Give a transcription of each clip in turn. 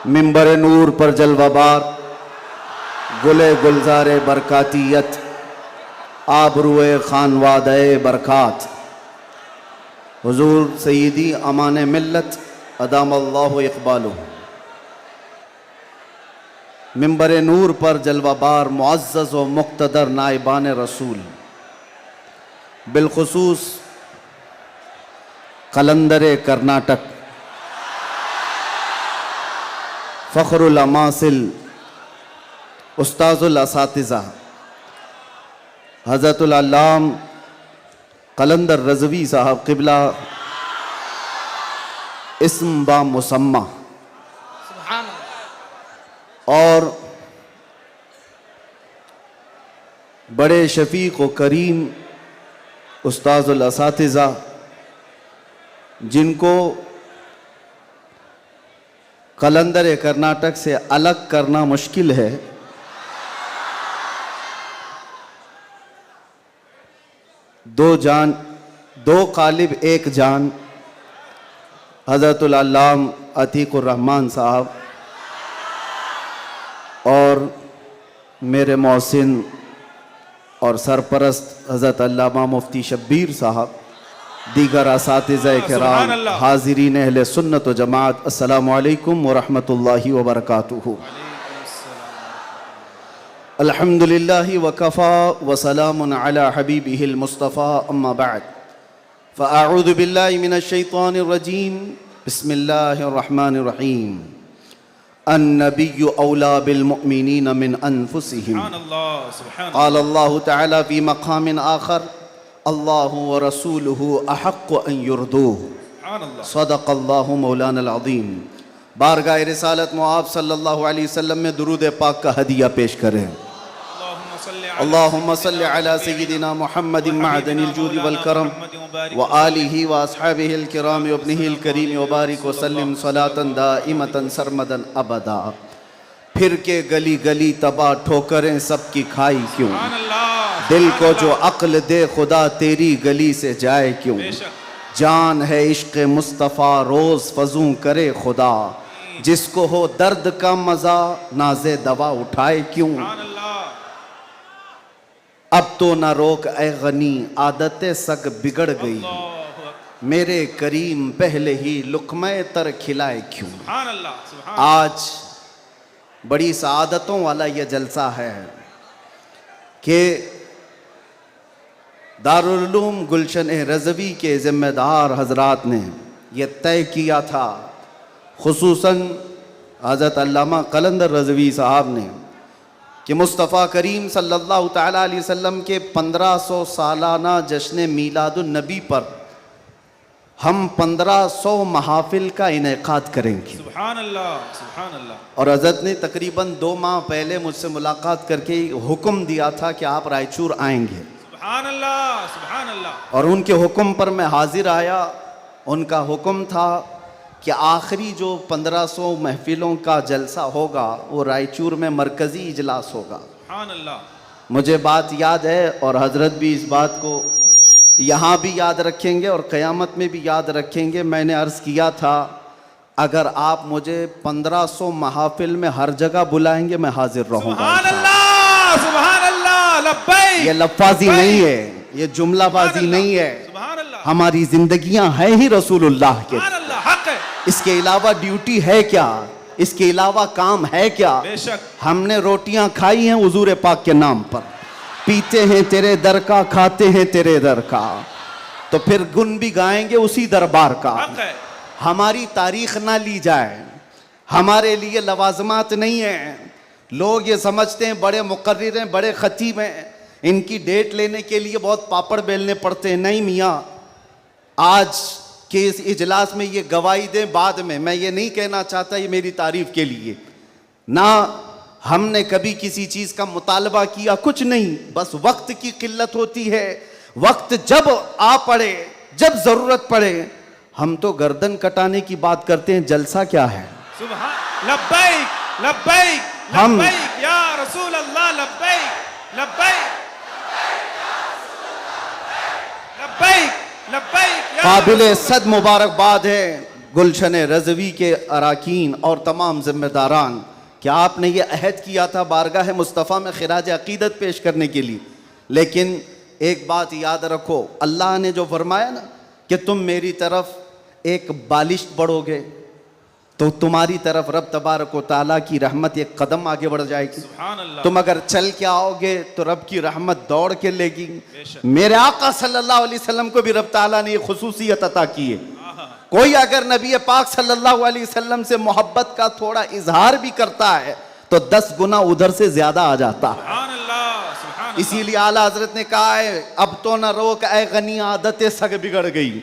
मिंबर नूर पर जलवाबार गुले गुलजारे बरकातियत आबरुए खानवादे बरकात हुजूर सईदी अमान मिल्लत अदामल्लाहु इक़बालुहु। मिंबर नूर पर जलवाबार मुअज़्ज़ज़ व मुक़्तदर नाइबान रसूल, बिलखुसूस कलंदर कर्नाटक, फ़ख्रुल अमासिल, उस्ताज़ुल असातिज़ा हज़रतुल अल्लाम कलंदर रज़वी साहब क़िबला इस्म बा मुसम्मा, और बड़े शफ़ीक़ व करीम उस्ताज़ुल असातिज़ा जिनको कलंदर कर्नाटक से अलग करना मुश्किल है, दो जान दो कालिब एक जान हज़रतुल अल्लाम अतीकुर रहमान साहब और मेरे मौसिन और सरपरस्त हज़रत अल्लामा मुफ्ती शब्बीर साहब, दीगर असातिज़ा किराम, हाज़िरीन अहले सुन्नत व जमात, अस्सलामु अलैकुम व रहमतुल्लाहि व बरकातुहू। अल्हम्दुलिल्लाहि व कफ़ा व सलामुन अला हबीबिहिल मुस्तफ़ा, अम्मा बअद, फ़अऊज़ु बिल्लाहि मिनश शैतानिर रजीम, बिस्मिल्लाहिर रहमानिर रहीम। अन्नबिय्यु औला बिल मुअमिनीना मिन अनफुसिहिम, क़ाल अल्लाहु तआला फ़ी मक़ामिन आख़र, अल्लाहु व रसूलुहु अहक़्क़ु अन युरदूहु, सदक़ल्लाहु मौलाना अज़ीम। बारगाह रिसालत मुआब सल्लल्लाहु अलैहि वसल्लम में दुरूद पाक का हदिया पेश करें। अल्लाहुम्मा सल्लि अला सय्यिदिना मुहम्मदिन मअदनिल जूदि वल करम व आलिहि व अस्हाबिहिल किराम व इब्निहिल करीम व बारिक व सल्लिम सलातन दाइमतन सरमदन अबदा। फिर के गली गली तबाह ठोकरें सबकी खाई क्यों, दिल को जो अक्ल दे खुदा तेरी गली से जाए क्यों। जान है इश्क़ मुस्तफ़ा रोज़ फजूं करे खुदा, जिसको हो दर्द का मज़ा नाज़े दवा उठाए क्यों। अब तो न रोक ए गनी आदतें सग बिगड़ गई, मेरे करीम पहले ही लुक़्मे तर खिलाए क्यों। आज बड़ी सआदतों वाला यह जलसा है कि दारुल उलूम गुलशन रज़वी के ज़िम्मेदार हज़रात ने यह तय किया था, खुसूसन हज़रत अल्लामा कलंदर रज़वी साहब ने, कि मुस्तफ़ा करीम सल्लल्लाहु तआला अलैहि वसल्लम के 1500 सालाना जश्न मीलादुन नबी पर हम 1500 महाफिल का इनेकाद करेंगे। सुभान अल्लाह, सुभान अल्लाह। और हज़रत ने तकरीबन 2 माह पहले मुझसे मुलाकात करके हुक्म दिया था कि आप रायचूर आएंगे। सुभान अल्लाह, सुभान अल्लाह। और उनके हुक्म पर मैं हाजिर आया। उनका हुक्म था कि आखिरी जो 1500 महफिलों का जलसा होगा वो रायचूर में मरकज़ी इजलास होगा। सुभान अल्लाह। मुझे बात याद है और हज़रत भी इस बात को यहाँ भी याद रखेंगे और क़यामत में भी याद रखेंगे। मैंने अर्ज़ किया था, अगर आप मुझे 1500 महाफिल में हर जगह बुलाएंगे मैं हाजिर रहूँगा। सुभान अल्लाह, सुभान अल्लाह, लब्बैक। ये लफ्ज़ी नहीं है, ये जुमलाबाजी नहीं है, हमारी जिंदगियां हैं ही रसूलुल्लाह के। इसके अलावा ड्यूटी है क्या, इसके अलावा काम है क्या। हमने रोटियां खाई हैं हुजूर पाक के नाम पर, पीते हैं तेरे दर का, खाते हैं तेरे दर का, तो फिर गुन भी गाएंगे उसी दरबार का। हमारी तारीख ना ली जाए, हमारे लिए लवाजमात नहीं है। लोग ये समझते हैं बड़े मुकर्रिर हैं, बड़े खतीब हैं, इनकी डेट लेने के लिए बहुत पापड़ बेलने पड़ते हैं। नहीं मियाँ, आज के इस इजलास में ये गवाही दें बाद में। मैं ये नहीं कहना चाहता ये मेरी तारीफ के लिए, ना हमने कभी किसी चीज़ का मुतालबा किया, कुछ नहीं, बस वक्त की किल्लत होती है। वक्त जब आ पड़े, जब ज़रूरत पड़े, हम तो गर्दन कटाने की बात करते हैं, जलसा क्या है। सुभान लब्बैक, लब्बैक, लब्बैक या रसूल अल्लाह, लब्बैक, लब्बैक, लब्बैक, लब्बैक। काबिल सद मुबारकबाद है गुलशन रज़वी के अराकीन और तमाम ज़िम्मेदारान, क्या आपने ये अहद किया था बारगाह मुस्तफ़ा में खिराज अक़ीदत पेश करने के लिए। लेकिन एक बात याद रखो, अल्लाह ने जो फरमाया ना कि तुम मेरी तरफ एक बालिश बढ़ोगे तो तुम्हारी तरफ रब तबारक व तआला की रहमत एक कदम आगे बढ़ जाएगी। सुभान अल्लाह। तुम अगर चल के आओगे तो रब की रहमत दौड़ के लेगी। बेशक। मेरे आका सल्लल्लाहु अलैहि वसल्लम को भी रब ताला ने ये खुसूसियत अता की है। कोई अगर नबी पाक सल्लल्लाहु अलैहि वसल्लम से मोहब्बत का थोड़ा इजहार भी करता है तो 10 गुना उधर से ज्यादा आ जाता है। सुभान अल्लाह, सुभान अल्लाह। इसीलिए आला हजरत ने कहा है, अब तो न रोक ऐ गनी आदतें सग बिगड़ गई,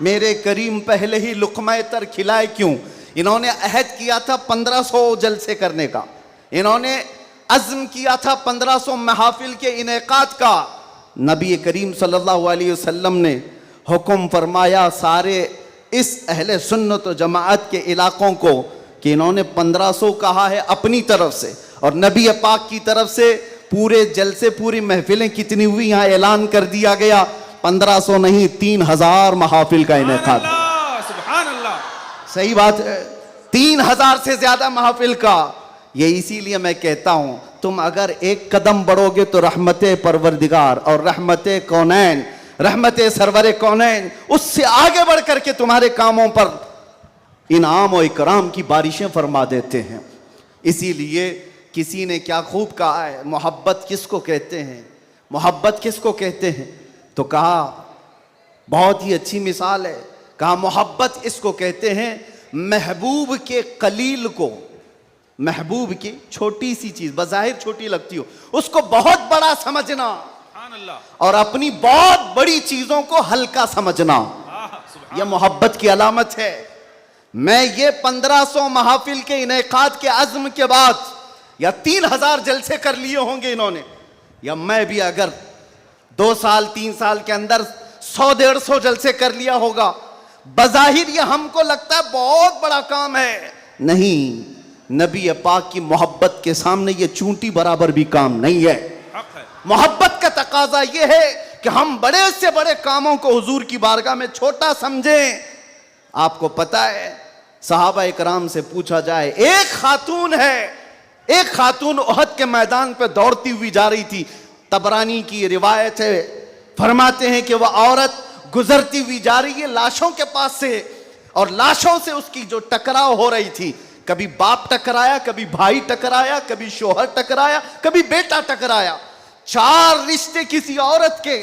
मेरे करीम पहले ही लुक़मा तर खिलाए क्यों। इन्होंने अहद किया था 1500 जलसे करने का, इन्होंने अज़्म किया था 1500 महफिल के इनेकाद का। नबी करीम सल्लल्लाहु अलैहि वसल्लम ने हुक्म फरमाया सारे इस अहले सुन्नत व जमाअत के इलाकों को कि इन्होंने 1500 कहा है अपनी तरफ से, और नबी पाक की तरफ से पूरे जलसे पूरी महफिलें कितनी हुई यहाँ ऐलान कर दिया गया, 1500 नहीं 3000 महफिल का इनेकाद। सुभान अल्लाह। सही बात है, 3000 से ज्यादा महफिल का। ये इसीलिए मैं कहता हूं तुम अगर एक कदम बढ़ोगे तो रहमत परवरदिगार और रहमत कौनैन, रहमत सरवर कौनैन उससे आगे बढ़ करके तुम्हारे कामों पर इनाम और इकराम की बारिशें फरमा देते हैं। इसीलिए किसी ने क्या खूब कहा है, मोहब्बत किसको कहते हैं, मोहब्बत किसको कहते हैं, तो कहा बहुत ही अच्छी मिसाल है, कहा मोहब्बत इसको कहते हैं महबूब के कलील को, महबूब की छोटी सी चीज बज़ाहिर छोटी लगती हो उसको बहुत बड़ा समझना सुभान अल्लाह। और अपनी बहुत बड़ी चीजों को हल्का समझना, सुभान यह मोहब्बत की अलामत है। मैं ये 1500 महफिल के इनेकाद के अज़्म के बाद या 3000 जलसे कर लिए होंगे इन्होंने, या मैं भी अगर 2 साल 3 साल के अंदर 100-150 जलसे कर लिया होगा, बज़ाहिर ये हमको लगता है बहुत बड़ा काम है, नहीं, नबी पाक की मोहब्बत के सामने ये चूंटी बराबर भी काम नहीं है। हक है। मोहब्बत का तकाजा ये है कि हम बड़े से बड़े कामों को हुजूर की बारगाह में छोटा समझें। आपको पता है सहाबा इकराम से पूछा जाए, एक खातून है, एक खातून उहद के मैदान पे दौड़ती हुई जा रही थी, तबरानी की रिवायत है, फरमाते हैं कि वह औरत गुजरती हुई जा रही है लाशों के पास से, और लाशों से उसकी जो टकराव हो रही थी, कभी बाप टकराया, कभी भाई टकराया, कभी शोहर टकराया, कभी बेटा टकराया। 4 रिश्ते किसी औरत के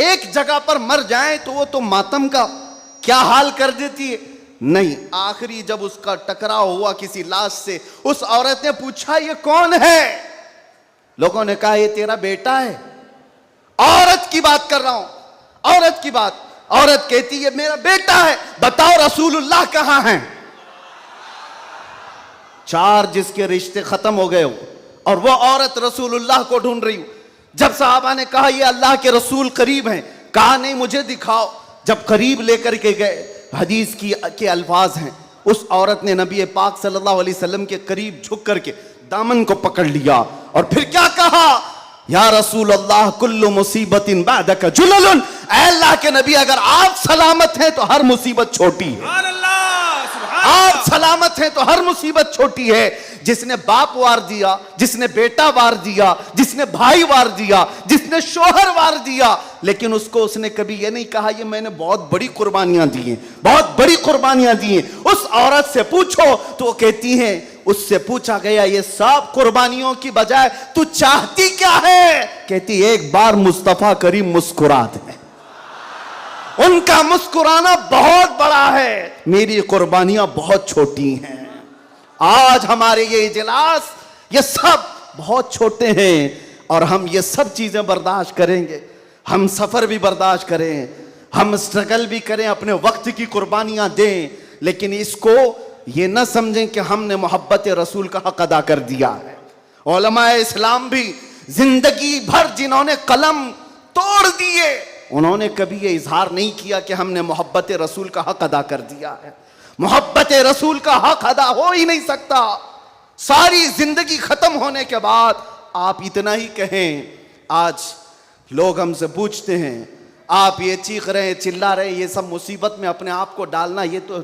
एक जगह पर मर जाएं तो वो तो मातम का क्या हाल कर देती है, नहीं, आखिरी जब उसका टकराव हुआ किसी लाश से, उस औरत ने पूछा ये कौन है, लोगों ने कहा ये तेरा बेटा है। औरत की बात कर रहा हूं, औरत की बात। औरत कहती है मेरा बेटा है, बताओ रसूलुल्लाह कहां हैं। 4 जिसके रिश्ते खत्म हो गए हो और वो औरत रसूलुल्लाह को ढूंढ रही हो। जब साहबा ने कहा ये अल्लाह के रसूल करीब हैं, कहा नहीं मुझे दिखाओ। जब करीब लेकर के गए, हदीस के अल्फाज हैं, उस औरत ने नबी पाक सल्लल्लाहु अलैहि वसल्लम के करीब झुक करके दामन को पकड़ लिया और फिर क्या कहा, या रसूल अल्लाह कुल्लु मुसीबतिन बादक जुललुन, ऐ अल्लाह के नबी अगर आप सलामत हैं तो हर मुसीबत छोटी है। सुभान अल्लाह, सुभान आप अल्लाह। सलामत हैं तो हर मुसीबत छोटी है। जिसने बाप वार दिया, जिसने बेटा वार दिया, जिसने भाई वार दिया, जिसने शोहर वार दिया, लेकिन उसको उसने कभी ये नहीं कहा ये मैंने बहुत बड़ी कुर्बानियां दी हैं, बहुत बड़ी कुर्बानियां दी हैं। उस औरत से पूछो तो वो कहती है, उससे पूछा गया ये सब कुर्बानियों की बजाय तू चाहती क्या है, कहती एक बार मुस्तफा करीम मुस्कुरा दे। उनका मुस्कुराना बहुत बड़ा है, मेरी कुर्बानियां बहुत छोटी हैं। आज हमारे ये इजलास ये सब बहुत छोटे हैं और हम ये सब चीजें बर्दाश्त करेंगे, हम सफर भी बर्दाश्त करें, हम स्ट्रगल भी करें, अपने वक्त की कुर्बानियां दें, लेकिन इसको ये न समझें कि हमने मोहब्बत रसूल का हक अदा कर दिया है। उलमाए इस्लाम भी जिंदगी भर जिन्होंने कलम तोड़ दिए, उन्होंने कभी ये इजहार नहीं किया कि हमने मोहब्बत रसूल का हक अदा कर दिया है। मोहब्बत रसूल का हक अदा हो ही नहीं सकता। सारी जिंदगी खत्म होने के बाद आप इतना ही कहें। आज लोग हमसे पूछते हैं आप ये चीख रहे हैं, चिल्ला रहे हैं, ये सब मुसीबत में अपने आप को डालना, ये तो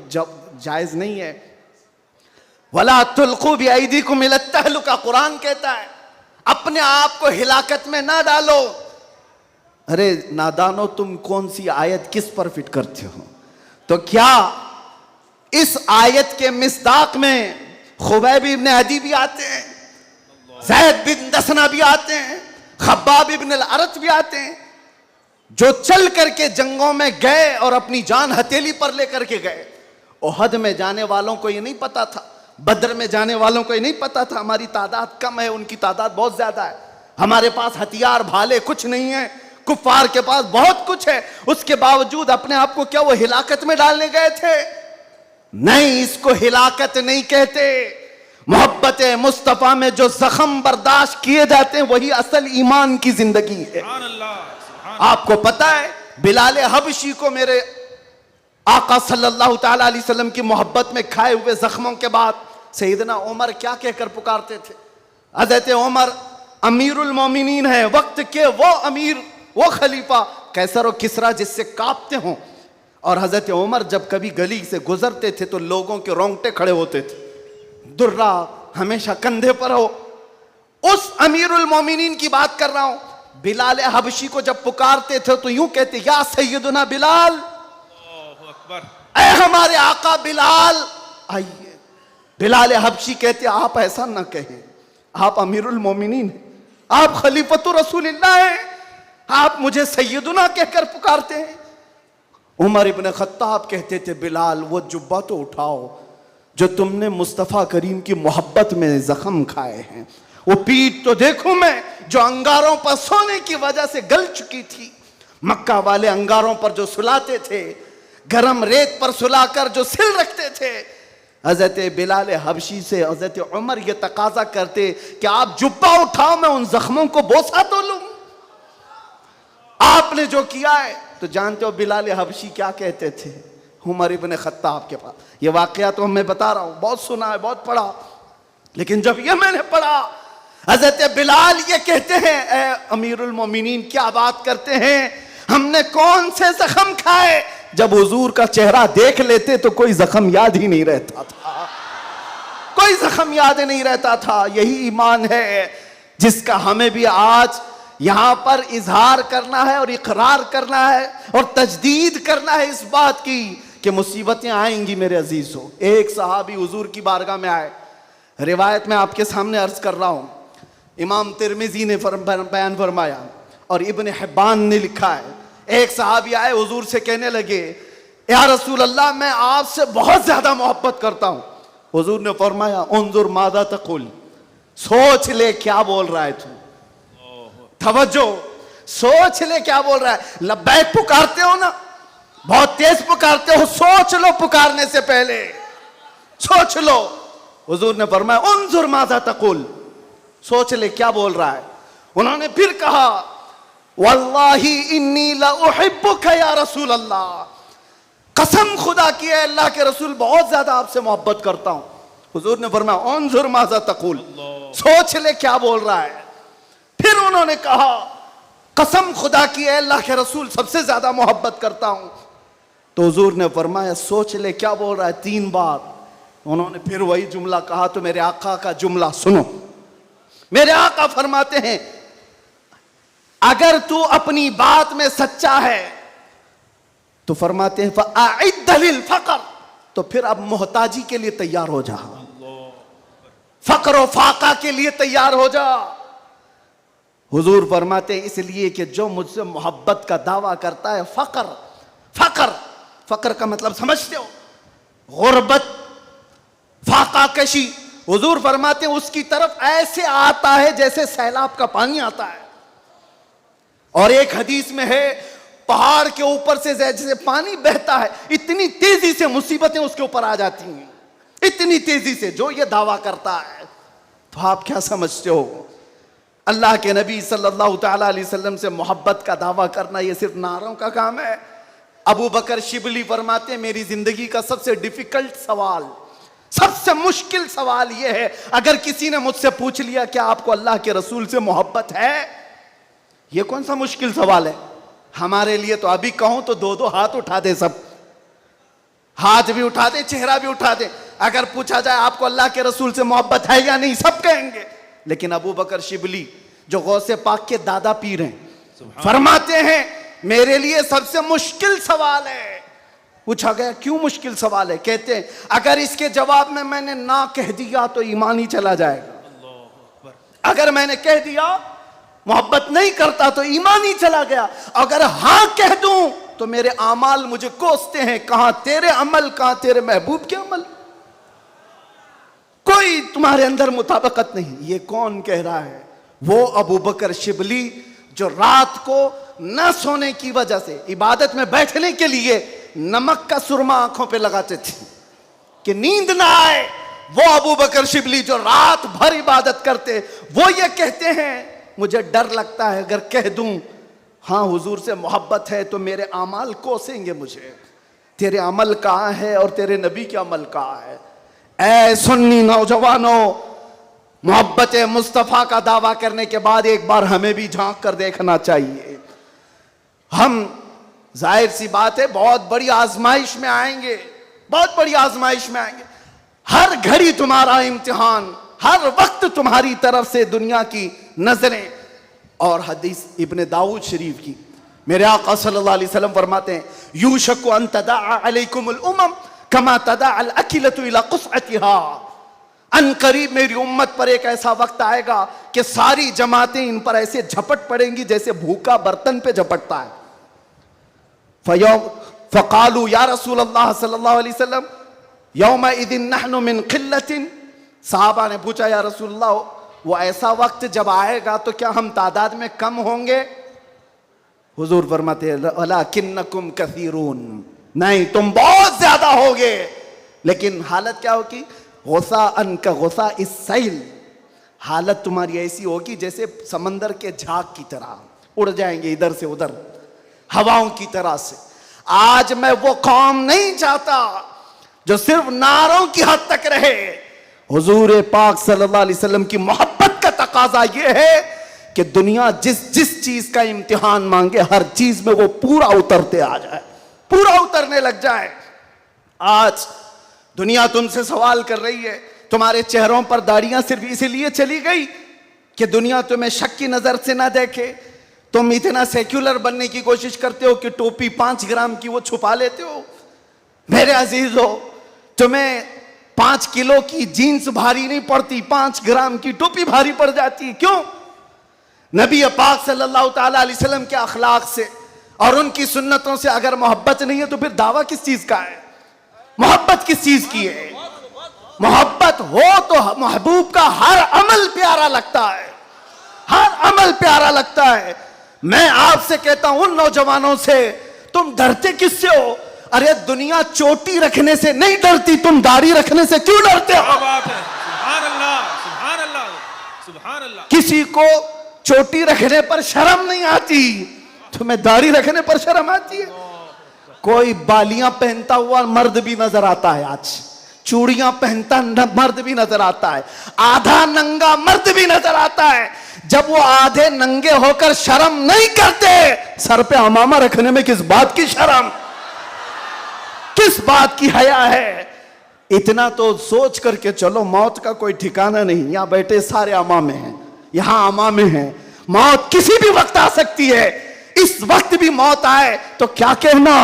जायज नहीं है। वला तुल्कू बिअयदीकुम इला तहलुका, कुरान कहता है अपने आप को हिलाकत में ना डालो। अरे नादानो, तुम कौन सी आयत किस पर फिट करते हो? तो क्या इस आयत के मिस्दाक में खुबैब इब्न अदी भी आते हैं, ज़ैद बिन दसना भी आते हैं, खब्बाब इब्न अल-अरत भी आते हैं, जो चल करके जंगों में गए और अपनी जान हथेली पर लेकर के गए। ओहद में जाने वालों को ये नहीं पता था, बद्र में जाने वालों को ये नहीं पता था हमारी तादाद कम है, उनकी तादाद बहुत ज्यादा है, हमारे पास हथियार भाले कुछ नहीं है, कुफार के पास बहुत कुछ है। उसके बावजूद अपने आप को क्या वो हिलाकत में डालने गए थे? नहीं, इसको हिलाकत नहीं कहते। मोहब्बत मुस्तफा में जो जख्म बर्दाश्त किए जाते हैं वही असल ईमान की जिंदगी है। सुभान अल्लाह, सुभान आपको पता है बिलाल हबशी को मेरे आका सल्लल्लाहु ताला अलैहि वसल्लम की मोहब्बत में खाए हुए जख्मों के बाद सैयदना उमर क्या कहकर पुकारते थे? हज़रत उमर अमीरुल मोमिनीन है, वक्त के वो अमीर, वो खलीफा, कैसर और किसरा जिससे कांपते हों। और हज़रत उमर जब कभी गली से गुजरते थे तो लोगों के रोंगटे खड़े होते थे, दुर्रा हमेशा कंधे पर हो। उस अमीरुल मोमिनीन की बात कर रहा हूं। बिलाल हबशी को जब पुकारते थे तो यूं कहते, या सैयदना बिलाल, अल्लाहु अकबर, ऐ हमारे आका बिलाल आइए। बिलाल हबशी कहते, आप ऐसा ना कहें, आप अमीरुल मोमिनीन हैं, आप खलीफतुर रसूलिल्लाह हैं, आप मुझे सैयदना कहकर पुकारते हैं। उमर इब्न खत्ताब कहते थे, बिलाल वो जुब्बा तो उठाओ जो तुमने मुस्तफ़ा करीम की मोहब्बत में जख्म खाए हैं, वो पीठ तो देखूं मैं जो अंगारों पर सोने की वजह से गल चुकी थी। मक्का वाले अंगारों पर जो सुलाते थे, गरम रेत पर सुलाकर जो सिल रखते थे। हजरत बिलाल हबशी से हजरत उमर ये तकाजा करते कि आप जुब्बा उठाओ, मैं उन जख्मों को बोसा तो लूं। आपने जो किया है तो जानते हो बिलाल हबशी क्या कहते थे उमर इब्न खत्ताब के पास? ये वाकया तो मैं बता रहा हूं, बहुत सुना है, बहुत पढ़ा, लेकिन जब ये मैंने पढ़ा, हजरत बिलाल ये कहते हैं, ए अमीरुल मोमिनीन क्या बात करते हैं, हमने कौन से जख्म खाए? जब हुजूर का चेहरा देख लेते तो कोई जख्म याद ही नहीं रहता था, कोई जख्म याद नहीं रहता था। यही ईमान है जिसका हमें भी आज यहां पर इजहार करना है और इकरार करना है और तजदीद करना है इस बात की कि मुसीबतें आएंगी मेरे अजीजों। एक सहाबी हुजूर की बारगाह में आए, रिवायत में आपके सामने अर्ज कर रहा हूं, इमाम तिरमिजी ने बयान फरमाया और इब्न हिब्बान ने लिखा है। एक सहाबी आए, हुजूर से कहने लगे, या रसूल अल्लाह, मैं आपसे बहुत ज्यादा मोहब्बत करता हूं। हुजूर ने फरमाया, उन्जुर मादा तकुल, सोच ले क्या बोल रहा है तू, तवज्जो, सोच ले क्या बोल रहा है। लब्बैक पुकारते हो ना, बहुत तेज पुकारते हो, सोच लो पुकारने से पहले, सोच लो। हुजूर ने फरमाया, उन्जुर मादा तकुल, सोच ले क्या बोल रहा है। उन्होंने फिर कहा, वल्लाही इन्नी ला उहिब्बुका या रसूल अल्लाह, कसम खुदा की है अल्लाह के रसूल बहुत ज्यादा आपसे मोहब्बत करता हूं। हुजूर ने फरमाया, उन्जुर मादा तकुल, सोच ले क्या बोल रहा है। फिर उन्होंने कहा, कसम खुदा की है अल्लाह के रसूल सबसे ज्यादा मोहब्बत करता हूं। तो हुजूर ने फरमाया, सोच ले क्या बोल रहा है, 3 बार। उन्होंने फिर वही जुमला कहा। तो मेरे आका का जुमला सुनो, मेरे आका फरमाते हैं, अगर तू अपनी बात में सच्चा है तो फरमाते हैं फ़अइद्द लिल फ़क़र, तो फिर अब मोहताजी के लिए तैयार हो जा, फक्र व फाका के लिए तैयार हो जा। हुजूर फरमाते हैं, इसलिए कि जो मुझसे मोहब्बत का दावा करता है, फक्र, फक्र, फक्र का मतलब समझते हो, गुर्बत, फाका कशी। हुजूर फरमाते हैं उसकी तरफ ऐसे आता है जैसे सैलाब का पानी आता है। और एक हदीस में है, पहाड़ के ऊपर से जैसे पानी बहता है, इतनी तेजी से मुसीबतें उसके ऊपर आ जाती हैं, इतनी तेजी से, जो ये दावा करता है। तो आप क्या समझते हो, अल्लाह के नबी सल्लल्लाहु ताला अलैहि वसल्लम से मोहब्बत का दावा करना ये सिर्फ नारों का काम है? अबू बकर शिबली फरमाते हैं, मेरी जिंदगी का सबसे डिफिकल्ट सवाल, सबसे मुश्किल सवाल यह है, अगर किसी ने मुझसे पूछ लिया कि आपको अल्लाह के रसूल से मोहब्बत है, यह कौन सा मुश्किल सवाल है हमारे लिए? तो अभी कहूं तो 2-2 हाथ उठा दे सब। हाथ भी उठा दे, चेहरा भी उठा दे। अगर पूछा जाए आपको अल्लाह के रसूल से मोहब्बत है या नहीं, सब कहेंगे। लेकिन अबू बकर शिबली जो गौसे पाक के दादा पीर हैं, फरमाते हैं मेरे लिए सबसे मुश्किल सवाल है। पूछा गया क्यों मुश्किल सवाल है? कहते हैं अगर इसके जवाब में मैंने ना कह दिया तो ईमान ही चला जाएगा। अगर मैंने कह दिया मोहब्बत नहीं करता तो ईमान ही चला गया। अगर हां कह दूं तो मेरे अमाल मुझे कोसते हैं, कहां तेरे अमल, कहां तेरे महबूब के अमल। कोई तुम्हारे अंदर मुताबिकत नहीं। ये कौन कह रहा है? वो अबू बकर शिबली जो रात को न सोने की वजह से इबादत में बैठने के लिए नमक का सुरमा आंखों पे लगाते थे कि नींद ना आए। वो अबू बकर शिबली जो रात भर इबादत करते, वो ये कहते हैं मुझे डर लगता है अगर कह दूं हाँ हुजूर से मोहब्बत है तो मेरे अमाल कोसेंगे मुझे। तेरे अमल कहाँ है और तेरे नबी के अमल कहाँ है? ऐ सुन्नी नौजवानों, मोहब्बत मुस्तफ़ा का दावा करने के बाद एक बार हमें भी झांक कर देखना चाहिए। हम जाहिर सी बात है बहुत बड़ी आजमाइश में आएंगे, बहुत बड़ी आजमाइश में आएंगे। हर घड़ी तुम्हारा इम्तिहान, हर वक्त तुम्हारी तरफ से दुनिया की नजरें। और हदीस इब्ने दाऊद शरीफ की मेरे आका सल्लल्लाहु अलैहि वसल्लम फरमाते हैं यूशकु अन तदअ अलैकुमुल उमम कमा तदअ अल अकिलतु इला क़ुस्अतिहा। अन करीब मेरी उम्मत पर एक ऐसा वक्त आएगा कि सारी जमातें इन पर ऐसे झपट पड़ेंगी जैसे भूखा बर्तन पे झपटता है। फ़क़ालू या रसूल अल्लाह सल्लल्लाहु अलैहि वसल्लम यौमइज़िन नहनु मिन क़िल्लतिन। साहबा ने पूछा या रसूल अल्लाह वो ऐसा वक्त जब आएगा तो क्या हम तादाद में कम होंगे? हुजूर फरमाते हैं वलाकिन्नकुम कसीरून, नहीं तुम बहुत ज्यादा होगे। लेकिन हालत क्या होगी? गुस्सा अन का गुस्सा इस सैल, हालत तुम्हारी ऐसी होगी जैसे समंदर के झाग की तरह, उड़ जाएंगे इधर से उधर हवाओं की तरह से। आज मैं वो कौम नहीं चाहता जो सिर्फ नारों की हद तक रहे। हुजूर पाक सल्लल्लाहु अलैहि वसल्लम की मोहब्बत का तकाजा ये है कि दुनिया जिस जिस चीज का इम्तिहान मांगे हर चीज में वो पूरा उतरते आ जाए, पूरा उतरने लग जाए। आज दुनिया तुमसे सवाल कर रही है, तुम्हारे चेहरों पर दाढ़ियां सिर्फ इसीलिए चली गई कि दुनिया तुम्हें शक की नजर से ना देखे। तुम इतना सेक्युलर बनने की कोशिश करते हो कि टोपी 5 ग्राम की वो छुपा लेते हो। मेरे अजीजों, तुम्हें 5 किलो की जीन्स भारी नहीं पड़ती, 5 ग्राम की टोपी भारी पड़ जाती है। क्यों? नबी पाक सल्लल्लाहु ताला अलैहि वसल्लम के अखलाक से और उनकी सुन्नतों से अगर मोहब्बत नहीं है तो फिर दावा किस चीज का है? मोहब्बत किस चीज की है? मोहब्बत हो तो महबूब का हर अमल प्यारा लगता है, हर अमल प्यारा लगता है। मैं आपसे कहता हूं उन नौजवानों से, तुम डरते किससे हो? अरे दुनिया चोटी रखने से नहीं डरती, तुम दाढ़ी रखने से क्यों डरते हो? सुभान अल्लाह, सुभान अल्लाह, सुभान अल्लाह। किसी को चोटी रखने पर शर्म नहीं आती, तुम्हें दाढ़ी रखने पर शर्म आती है। कोई बालियां पहनता हुआ मर्द भी नजर आता है, आज चूड़ियां पहनता मर्द भी नजर आता है, आधा नंगा मर्द भी नजर आता है। जब वो आधे नंगे होकर शर्म नहीं करते, सर पे अमामा रखने में किस बात की शर्म, किस बात की हया है? इतना तो सोच करके चलो, मौत का कोई ठिकाना नहीं। यहां बैठे सारे अमामे हैं, यहां अमामे हैं, मौत किसी भी वक्त आ सकती है। इस वक्त भी मौत आए तो क्या कहना,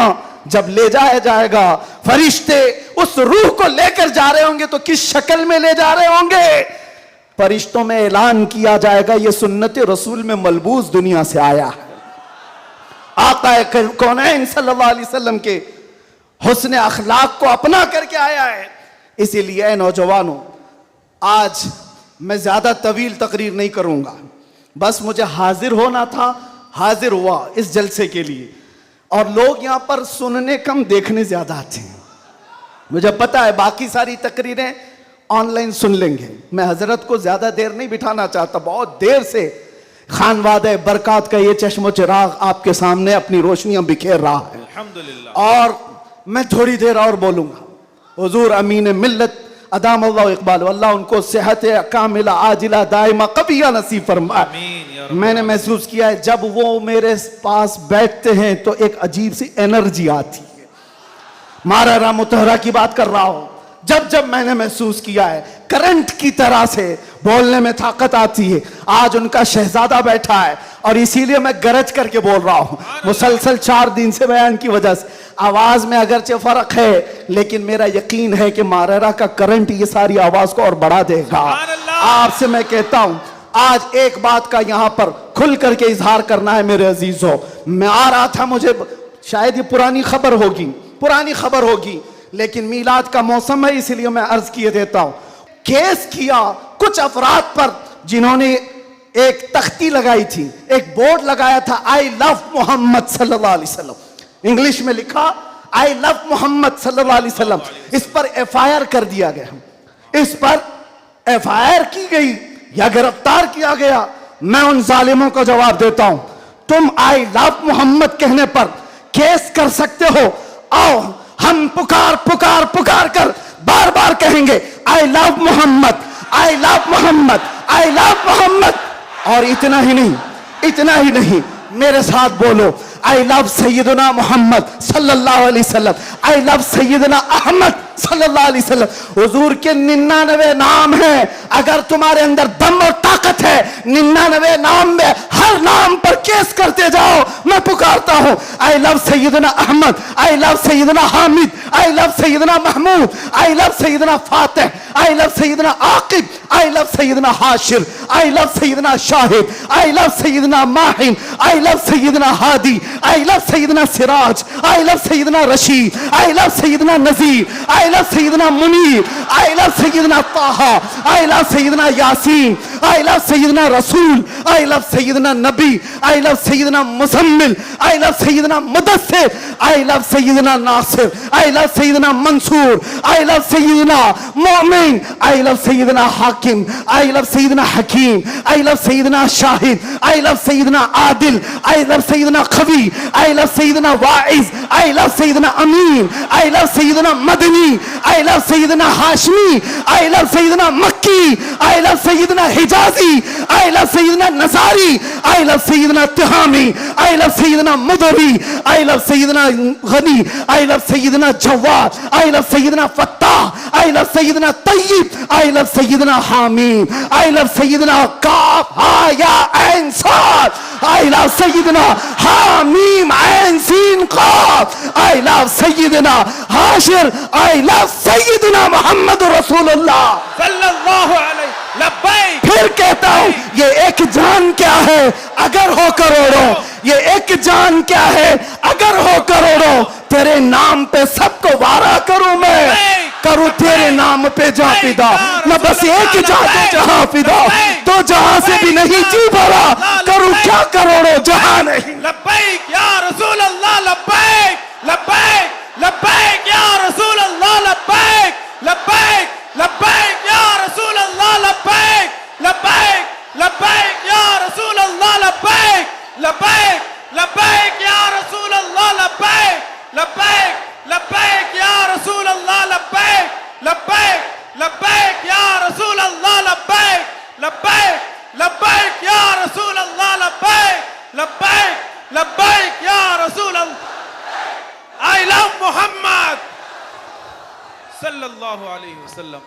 जब ले जाया जाएगा फरिश्ते उस रूह को लेकर जा रहे होंगे तो किस शक्ल में ले जा रहे होंगे? फरिश्तों में ऐलान किया जाएगा ये सुन्नत रसूल में मलबूस दुनिया से आया है, आका कौनैन सल्लल्लाहु अलैहि वसल्लम के हुस्न अखलाक को अपना करके आया है। इसीलिए नौजवानों, आज मैं ज्यादा तवील तकरीर नहीं करूंगा, बस मुझे हाजिर होना था, हाजिर हुआ इस जलसे के लिए। और लोग यहां पर सुनने कम, देखने ज्यादा आते हैं। मुझे पता है बाकी सारी तकरीरें ऑनलाइन सुन लेंगे। मैं हजरत को ज्यादा देर नहीं बिठाना चाहता, बहुत देर से खानवादे बरकात का ये चश्मो चिराग आपके सामने अपनी रोशनियां बिखेर रहा है, अल्हम्दुलिल्लाह। और मैं थोड़ी देर और बोलूंगा। हुजूर अमीन मिल्लत अदाम अल्लाह इकबाल, अल्लाह उनको सेहत कामिला आजिला दाइमा कबिया नसीब फरमाए। मैंने महसूस किया है जब वो मेरे पास बैठते हैं तो एक अजीब सी एनर्जी आती है, माररा मुतहरा की बात कर रहा हूं। जब जब मैंने महसूस किया है करंट की तरह से बोलने में ताकत आती है, आज उनका शहजादा बैठा है और इसीलिए मैं गरज करके बोल रहा हूं। मुसलसल 4 दिन से बयान की वजह से आवाज में अगरचे फर्क है, लेकिन मेरा यकीन है कि माररा का करंट ये सारी आवाज को और बढ़ा देगा। आपसे मैं कहता हूं, आज एक बात का यहां पर खुल करके इजहार करना है मेरे अजीजों। मैं आ रहा था, मुझे शायद ये पुरानी खबर होगी, लेकिन मीलाद का मौसम है इसलिए मैं अर्ज किए देता हूं। केस किया कुछ अफराद पर जिन्होंने एक तख्ती लगाई थी, एक बोर्ड लगाया था, आई लव मोहम्मद सल्लल्लाहु अलैहि वसल्लम, इंग्लिश में लिखा आई लव मोहम्मद सल्लल्लाहु अलैहि वसल्लम। इस पर FIR कर दिया गया, इस पर FIR की गई या गिरफ्तार किया गया। मैं उन जालिमों को जवाब देता हूं, तुम आई लव मोहम्मद कहने पर केस कर सकते हो, आओ हम पुकार कर बार बार कहेंगे I love Mohammad, I love Mohammad, I love Mohammad. और इतना ही नहीं, मेरे साथ बोलो आई लव सैयदना मोहम्मद सल्लल्लाहु अलैहि वसल्लम, आई लव सैयदना अहमद सल्लल्लाहु अलैहि वसल्लम। हुजूर के 99 नाम हैं, अगर तुम्हारे अंदर दम और ताकत है 99 नाम में हर नाम पर केस करते जाओ। मैं पुकारता हूं I love Sayyidina Ahmad, I love Sayyidina Hamid, I love Sayyidina Mahmud, I love Sayyidina Fatih, I love Sayyidina Aqib, I love Sayyidina Hashir, I love Sayyidina Shahid, I love Sayyidina Mahin, I love Sayyidina Hadi, I love Sayyidina Siraj, I love Sayyidina Rashid, I love Sayyidina Nazir, I love Sayyidina Munir, I love Sayyidina Taha, I love Sayyidina Yasin, I love Sayyidina Rasul, I love Syedna Nabi, I love Sayyidina Muzammil, I love Sayyidina Mudassir, I love Sayyidina Nasir, I love Sayyidina Mansur, I love Sayyidina Momin, I love Sayyidina Hakim, I love Sayyidina Hakeem, I love Sayyidina Shahid, I love Sayyidina Adil, I love Sayyidina Qawi, I love Sayyidina Waiz, I love Sayyidina Amin, I love Sayyidina Madani, I love Sayyidina Hashmi, I love Sayyidina Makki, I love Sayyidina Hijazi, I love Sayyidina nursery, I love Sayyidina Tihami, I love Sayyidina Mudri, I love Sayyidina Ghani, I love Sayyidina Jawad, I love Sayyidina Fattah, I love Sayyidina Tayyab, I love Sayyidina Hamim, I love Sayyidina Kaf Ha Ya Ain Sad, I love Sayyidina Hamim Ain Sin Kaf, I love Sayyidina Hashir, I love Sayyidina Muhammad रसूलुल्लाह सल्लल्लाहु अलैहि लब्बैक। फिर कहता हूं ये एक जान क्या है अगर हो करोड़ों, ये एक जान क्या है अगर हो करोड़ों, तेरे नाम पे सबको वारा करूं मैं, करूं तेरे नाम पे जा फिदा, मैं बस एक जाते जहां फिदा, तो जहां से भी नहीं जी भरा, करूं क्या करोड़ों जहां नहीं। लब्बैक या रसूल अल्लाह, लब्बैक लब्बैक लब्बैक या रसूल अल्लाह, लब्बैक लब्बैक लब्बैक या रसूल अल्लाह, लब्बैक लब्बैक लब्बैक या रसूल अल्लाह, लब्बैक लब्बैक लब्बैक या रसूल अल्लाह, लब्बैक लब्बैक लब्बैक या रसूल अल्लाह, लब्बैक लब्बैक लब्बैक या रसूल अल्लाह, लब्बैक लब्बैक लब्बैक या रसूल अल्लाह, लब्बैक लब्बैक लब्बैक या रसूल अल्लाह। आई लव मोहम्मद सल्लल्लाहु अलैहि वसल्लम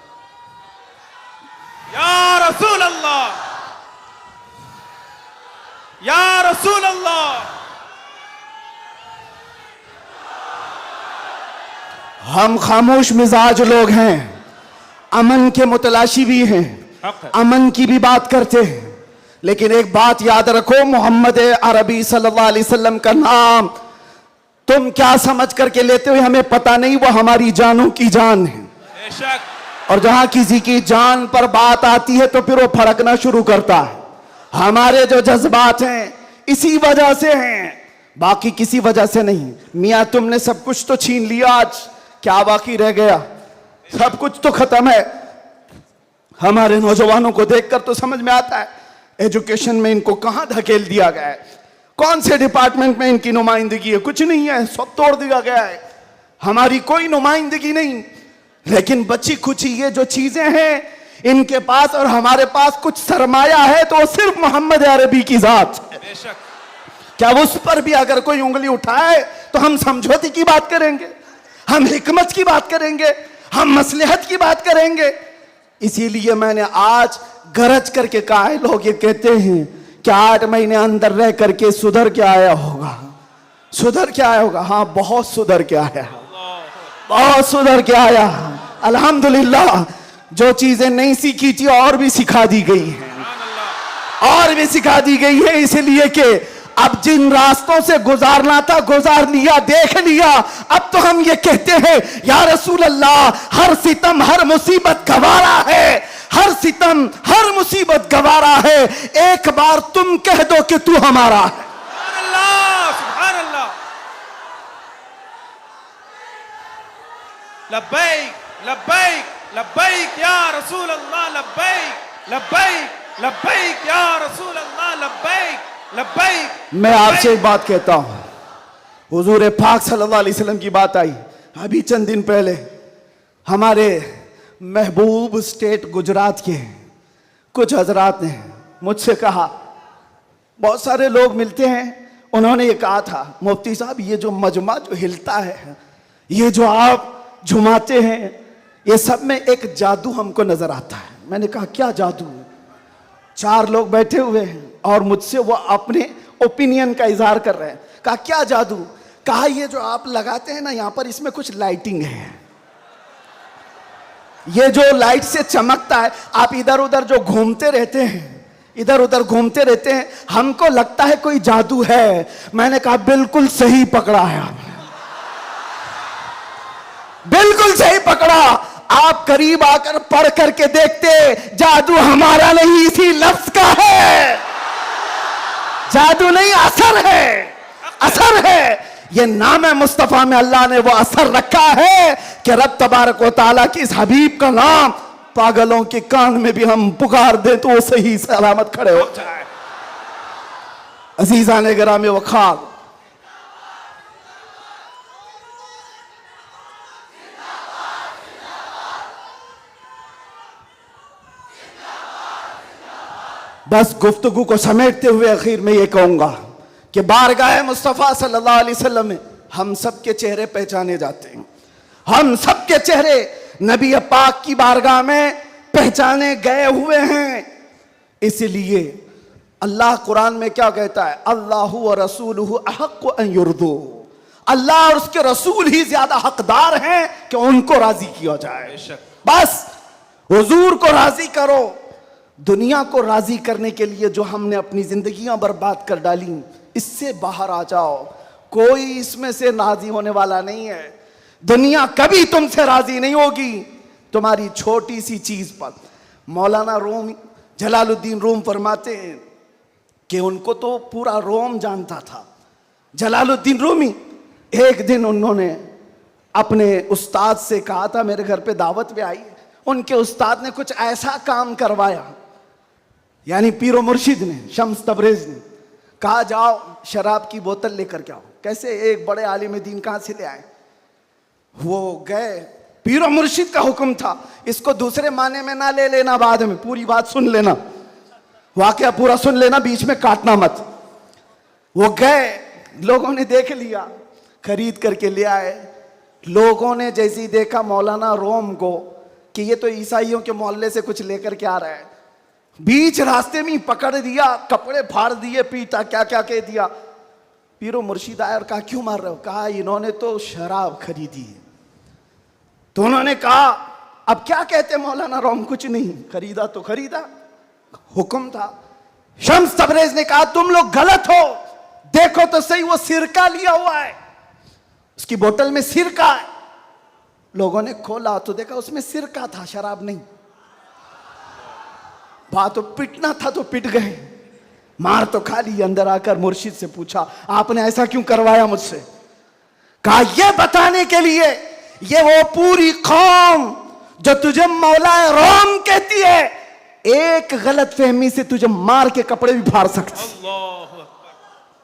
या रसूल अल्लाह, या रसूल अल्लाह। हम खामोश मिजाज लोग हैं, अमन के मुतलाशी भी हैं, अमन की भी बात करते हैं, लेकिन एक बात याद रखो, मोहम्मद अरबी सल्लल्लाहु अलैहि वसल्लम का नाम तुम क्या समझ करके लेते हो हमें पता नहीं, वो हमारी जानों की जान है। बेशक। और जहां किसी की जान पर बात आती है तो फिर वो फड़कना शुरू करता है। हमारे जो जज्बात हैं इसी वजह से हैं, बाकी किसी वजह से नहीं। मियाँ तुमने सब कुछ तो छीन लिया, आज क्या बाकी रह गया? सब कुछ तो खत्म है। हमारे नौजवानों को देखकर तो समझ में आता है एजुकेशन में इनको कहां धकेल दिया गया है, कौन से डिपार्टमेंट में इनकी नुमाइंदगी है? कुछ नहीं है, सब तोड़ दिया गया है, हमारी कोई नुमाइंदगी नहीं। लेकिन बची खुची ये जो चीजें हैं इनके पास और हमारे पास कुछ सरमाया है तो सिर्फ मोहम्मद अरबी की जात। क्या उस पर भी अगर कोई उंगली उठाए तो हम समझौते की बात करेंगे? हम हिकमत की बात करेंगे, हम मसलहत की बात करेंगे। इसीलिए मैंने आज गरज करके कहा है, लोग ये कहते हैं कि 8 महीने अंदर रह करके सुधर के आया होगा, सुधर के आया होगा। हाँ, बहुत सुधर के आया, बहुत सुधर के आया। अल्हम्दुलिल्लाह, जो चीजें नहीं सीखी थी और भी सिखा दी गई है, और भी सिखा दी गई है। इसलिए कि अब जिन रास्तों से गुजारना था गुजार लिया, देख लिया। अब तो हम ये कहते हैं, या रसूल अल्लाह, हर सितम हर मुसीबत गवारा है, हर सितम हर मुसीबत गवारा है। एक बार तुम कह दो कि तू हमारा है। सुभान अल्लाह। लब्बैक लब्बैक लब्बैक या रसूल अल्लाह, लब्बैक लब्बैक लब्बैक या रसूल अल्लाह, लब्बैक लब्बैक। मैं आपसे एक बात कहता हूं, हुजूर पाक सल्लल्लाहु अलैहि वसल्लम की बात आई अभी चंद दिन पहले। हमारे महबूब स्टेट गुजरात के कुछ हजरात ने मुझसे कहा, बहुत सारे लोग मिलते हैं, उन्होंने ये कहा था, मुफ्ती साहब ये जो मजमा जो हिलता है, ये जो आप झुमाते हैं, ये सब में एक जादू हमको नजर आता है। मैंने कहा क्या जादू? 4 लोग बैठे हुए हैं और मुझसे वो अपने ओपिनियन का इजहार कर रहे हैं। कहा क्या जादू? कहा ये जो आप लगाते हैं ना यहाँ पर, इसमें कुछ लाइटिंग है, ये जो लाइट से चमकता है, आप इधर उधर जो घूमते रहते हैं, इधर उधर घूमते रहते हैं, हमको लगता है कोई जादू है। मैंने कहा बिल्कुल सही पकड़ा है आपने, बिल्कुल सही पकड़ा। आप करीब आकर पढ़ करके देखते, जादू हमारा नहीं, इसी लफ्ज का है। जादू नहीं, असर है, असर है। ये नाम है मुस्तफा में अल्लाह ने वो असर रखा है कि रब तबारक व तआला की इस हबीब का नाम पागलों के कान में भी हम पुकार दें तो वो सही सलामत खड़े हो जाए। अजीजान गिरामी वखार, बस गुफ्तगू को समेटते हुए आखिर में ये कहूंगा कि बारगाह मुस्तफ़ा सल्लल्लाहु अलैहि वसल्लम में हम सब के चेहरे पहचाने जाते हैं। हम सब के चेहरे नबी पाक की बारगाह में पहचाने गए हुए हैं। इसलिए अल्लाह कुरान में क्या कहता है? अल्लाहु व रसूलुहु अहक्कु अन युर्दू। अल्लाह और उसके रसूल ही ज्यादा हकदार हैं कि उनको राजी किया जाए। बस हुजूर को राजी करो। दुनिया को राजी करने के लिए जो हमने अपनी जिंदगियां बर्बाद कर डाली, इससे बाहर आ जाओ। कोई इसमें से राजी होने वाला नहीं है। दुनिया कभी तुमसे राजी नहीं होगी तुम्हारी छोटी सी चीज पर। मौलाना रूम जलालुद्दीन रूम फरमाते हैं कि उनको तो पूरा रोम जानता था। जलालुद्दीन रूमी, एक दिन उन्होंने अपने उस्ताद से कहा था, मेरे घर पे दावत पे आई। उनके उस्ताद ने कुछ ऐसा काम करवाया, यानी पीरो मुर्शिद ने, शम्स तबरेज ने कहा जाओ शराब की बोतल लेकर के आओ। कैसे? एक बड़े आलिम दीन कहाँ से ले आए? वो गए, पीरो मुर्शिद का हुक्म था, इसको दूसरे माने में ना ले लेना, बाद में पूरी बात सुन लेना, वाकया पूरा सुन लेना, बीच में काटना मत। वो गए, लोगों ने देख लिया, खरीद करके ले आए। लोगों ने जैसे ही देखा मौलाना रोम को कि ये तो ईसाइयों के मोहल्ले से कुछ लेकर के आ रहा है, बीच रास्ते में पकड़ दिया, कपड़े फाड़ दिए, पीटा, क्या क्या कह दिया। पीरो मुर्शिद आया और कहा क्यों मार रहे हो? कहा इन्होंने तो शराब खरीदी है। तो उन्होंने कहा अब क्या कहते मौलाना रोम? कुछ नहीं, खरीदा तो खरीदा, हुक्म था। शम्स तबरेज ने कहा तुम लोग गलत हो, देखो तो सही, वो सिरका लिया हुआ है, उसकी बोतल में सिरका है। लोगों ने खोला तो देखा उसमें सिरका था, शराब नहीं। बात तो पिटना था तो पिट गए, मार तो खा ली। अंदर आकर मुर्शिद से पूछा आपने ऐसा क्यों करवाया मुझसे? कहा यह बताने के लिए, ये वो पूरी कौम जो तुझे मौलाए रोम कहती है, एक गलत फहमी से तुझे मार के कपड़े भी फाड़ सकती,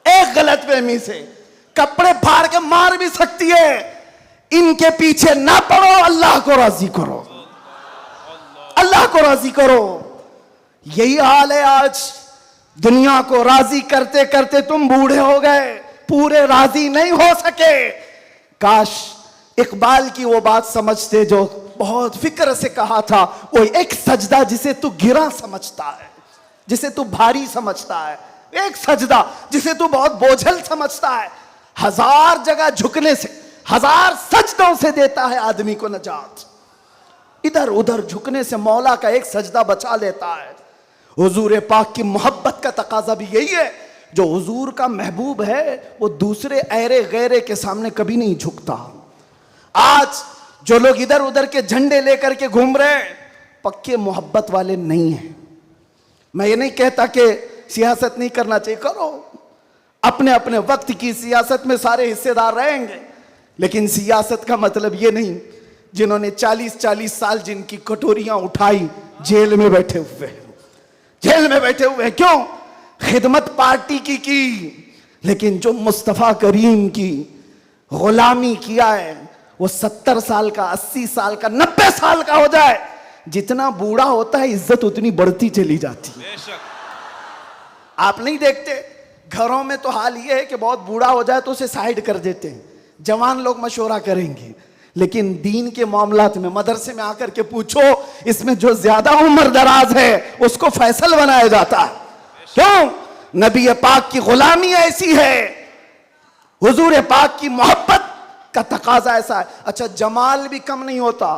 एक गलत फहमी से कपड़े फाड़ के मार भी सकती है। इनके पीछे ना पड़ो, अल्लाह को राजी करो, अल्लाह को राजी करो। यही हाल है आज। दुनिया को राजी करते करते तुम बूढ़े हो गए, पूरे राजी नहीं हो सके। काश इकबाल की वो बात समझते जो बहुत फिक्र से कहा था, वो एक सजदा जिसे तू गिरा समझता है, जिसे तू भारी समझता है, एक सजदा जिसे तू बहुत बोझल समझता है, 1000 जगह झुकने से, 1000 सजदों से देता है आदमी को नजात। इधर उधर झुकने से मौला का एक सजदा बचा लेता है। हुजूर पाक की मोहब्बत का तकाजा भी यही है। जो हुजूर का महबूब है वो दूसरे ऐरे गैरे के सामने कभी नहीं झुकता। आज जो लोग इधर उधर के झंडे लेकर के घूम रहे हैं, पक्के मोहब्बत वाले नहीं हैं। मैं ये नहीं कहता कि सियासत नहीं करना चाहिए, करो, अपने अपने वक्त की सियासत में सारे हिस्सेदार रहेंगे, लेकिन सियासत का मतलब ये नहीं जिन्होंने 40-40 साल जिनकी कटोरियां उठाई जेल में बैठे हुए हैं, जेल में बैठे हुए हैं। क्यों? खिदमत पार्टी की, लेकिन जो मुस्तफा करीम की गुलामी किया है वो 70 साल का, 80 साल का, 90 साल का हो जाए, जितना बूढ़ा होता है इज्जत उतनी बढ़ती चली जाती है। आप नहीं देखते घरों में तो हाल ये है कि बहुत बूढ़ा हो जाए तो उसे साइड कर देते हैं, जवान लोग मशवरा करेंगे, लेकिन दीन के मामलात में मदरसे में आकर के पूछो, इसमें जो ज्यादा उम्र दराज है उसको फैसल बनाया जाता है। क्यों? नबी पाक की गुलामी ऐसी है, हुजूर पाक की मोहब्बत का तकाजा ऐसा है। अच्छा, जमाल भी कम नहीं होता।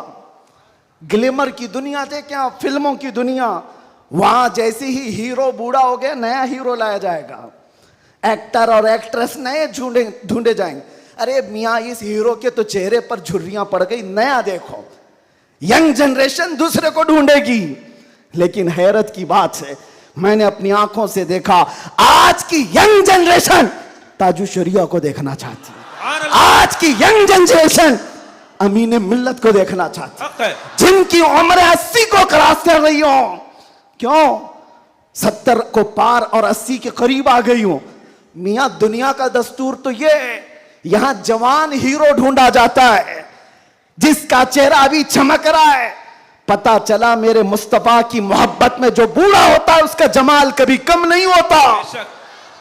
ग्लिमर की दुनिया देखें आप, फिल्मों की दुनिया, वहां जैसे ही हीरो बूढ़ा हो गया नया हीरो लाया जाएगा, एक्टर और एक्ट्रेस नए ढूंढे जाएंगे। अरे मियाँ, इस हीरो के तो चेहरे पर झुर्रियां पड़ गई, नया देखो। यंग जनरेशन दूसरे को ढूंढेगी। लेकिन हैरत की बात है, मैंने अपनी आंखों से देखा, आज की यंग जनरेशन ताजु शरिया को देखना चाहती है। आज की यंग जनरेशन अमीन मिल्लत को देखना चाहती है, जिनकी उम्र 80 को क्रॉस कर रही हो। क्यों? 70 को पार और 80 के करीब आ गई हूं। मियां, दुनिया का दस्तूर तो ये है, यहां जवान हीरो ढूंढा जाता है जिसका चेहरा अभी चमक रहा है। पता चला मेरे मुस्तफा की मोहब्बत में जो बूढ़ा होता है उसका जमाल कभी कम नहीं होता।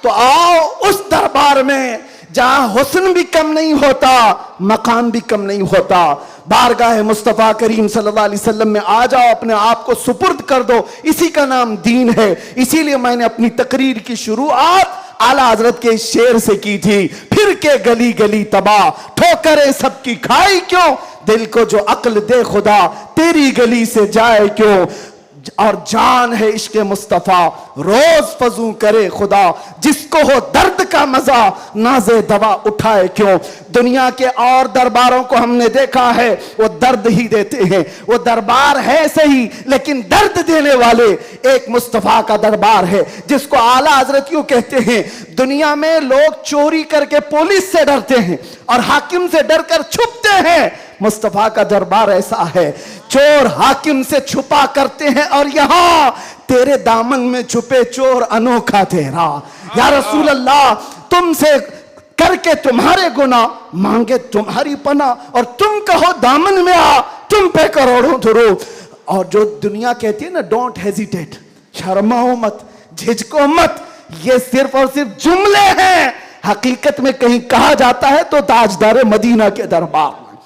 तो आओ उस दरबार में जहां हुस्न भी कम नहीं होता, मकाम भी कम नहीं होता। बारगाह मुस्तफा करीम सल्लल्लाहु अलैहि वसल्लम में आ जाओ, अपने आप को सुपुर्द कर दो, इसी का नाम दीन है। इसीलिए मैंने अपनी तकरीर की शुरुआत आला हजरत के शेर से की थी, फिर के गली गली तबाह, ठोकरें सबकी खाई क्यों, दिल को जो अक्ल दे खुदा, तेरी गली से जाए क्यों। और जान है इश्क मुस्तफा, रोज फजू करे खुदा, जिसको हो दर्द का मजा, नाज़े दवा उठाए क्यों। दुनिया के और दरबारों को हमने देखा है, वो दर्द ही देते हैं, वो दरबार है सही लेकिन दर्द देने वाले एक मुस्तफा का दरबार है, जिसको आला हजरत यूं कहते हैं, दुनिया में लोग चोरी करके पुलिस से डरते हैं और हाकिम से डरकर छुपते हैं, मुस्तफा का दरबार ऐसा है, चोर हाकिम से छुपा करते हैं और यहां तेरे दामन में छुपे चोर अनोखा तेरा। या रसूल अल्लाह, तुमसे करके तुम्हारे गुनाह, मांगे तुम्हारी पना, और तुम कहो दामन में आ, तुम पे करोड़ों धरो। और जो दुनिया कहती है ना, डोंट हेजिटेट, शर्माओ मत, झिझको मत, ये सिर्फ और सिर्फ जुमले हैं। हकीकत में कहीं कहा जाता है तो ताजदार मदीना के दरबार में,